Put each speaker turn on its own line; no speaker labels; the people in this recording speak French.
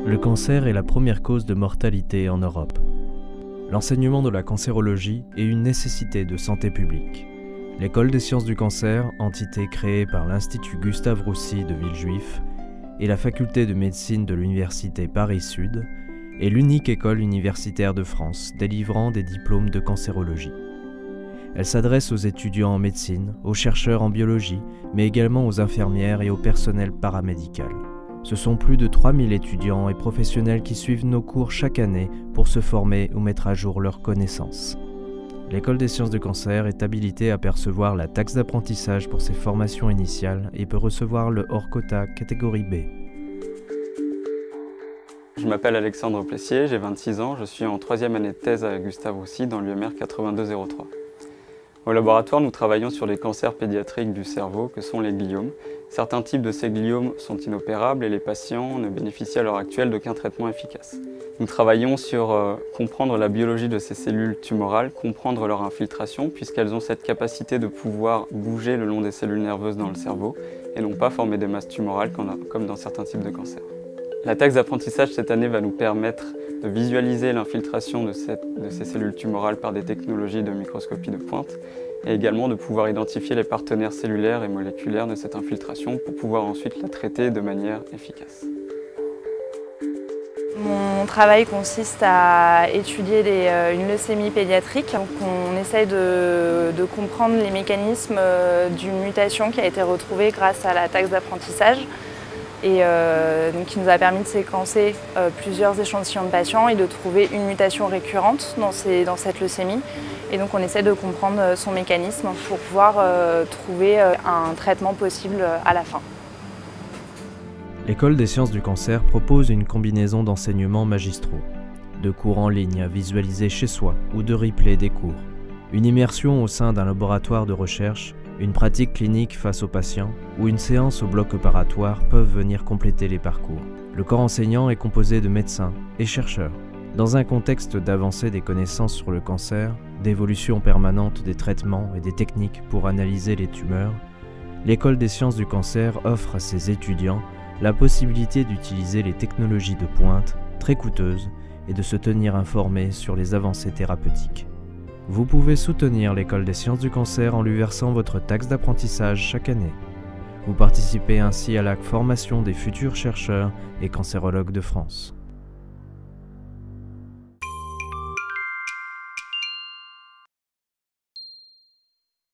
Le cancer est la première cause de mortalité en Europe. L'enseignement de la cancérologie est une nécessité de santé publique. L'École des sciences du cancer, entité créée par l'Institut Gustave-Roussy de Villejuif et la Faculté de médecine de l'Université Paris-Sud, est l'unique école universitaire de France délivrant des diplômes de cancérologie. Elle s'adresse aux étudiants en médecine, aux chercheurs en biologie, mais également aux infirmières et au personnel paramédical. Ce sont plus de 3000 étudiants et professionnels qui suivent nos cours chaque année pour se former ou mettre à jour leurs connaissances. L'École des sciences du cancer est habilitée à percevoir la taxe d'apprentissage pour ses formations initiales et peut recevoir le hors-quota catégorie B.
Je m'appelle Alexandre Plessier, j'ai 26 ans, je suis en 3e année de thèse à Gustave-Roussy dans l'UMR 8203. Au laboratoire, nous travaillons sur les cancers pédiatriques du cerveau que sont les gliomes. Certains types de ces gliomes sont inopérables et les patients ne bénéficient à l'heure actuelle d'aucun traitement efficace. Nous travaillons sur comprendre la biologie de ces cellules tumorales, comprendre leur infiltration puisqu'elles ont cette capacité de pouvoir bouger le long des cellules nerveuses dans le cerveau et non pas former des masses tumorales comme dans certains types de cancers. La taxe d'apprentissage cette année va nous permettre de visualiser l'infiltration de ces cellules tumorales par des technologies de microscopie de pointe et également de pouvoir identifier les partenaires cellulaires et moléculaires de cette infiltration pour pouvoir ensuite la traiter de manière efficace.
Mon travail consiste à étudier une leucémie pédiatrique. Donc on essaye de comprendre les mécanismes d'une mutation qui a été retrouvée grâce à la taxe d'apprentissage. Et donc qui nous a permis de séquencer plusieurs échantillons de patients et de trouver une mutation récurrente dans cette leucémie. Et donc on essaie de comprendre son mécanisme pour pouvoir trouver un traitement possible à la fin.
L'École des sciences du cancer propose une combinaison d'enseignements magistraux, de cours en ligne à visualiser chez soi ou de replay des cours, une immersion au sein d'un laboratoire de recherche, une pratique clinique face aux patients ou une séance au bloc opératoire peuvent venir compléter les parcours. Le corps enseignant est composé de médecins et chercheurs. Dans un contexte d'avancée des connaissances sur le cancer, d'évolution permanente des traitements et des techniques pour analyser les tumeurs, l'École des sciences du cancer offre à ses étudiants la possibilité d'utiliser les technologies de pointe, très coûteuses, et de se tenir informés sur les avancées thérapeutiques. Vous pouvez soutenir l'École des sciences du cancer en lui versant votre taxe d'apprentissage chaque année. Vous participez ainsi à la formation des futurs chercheurs et cancérologues de France.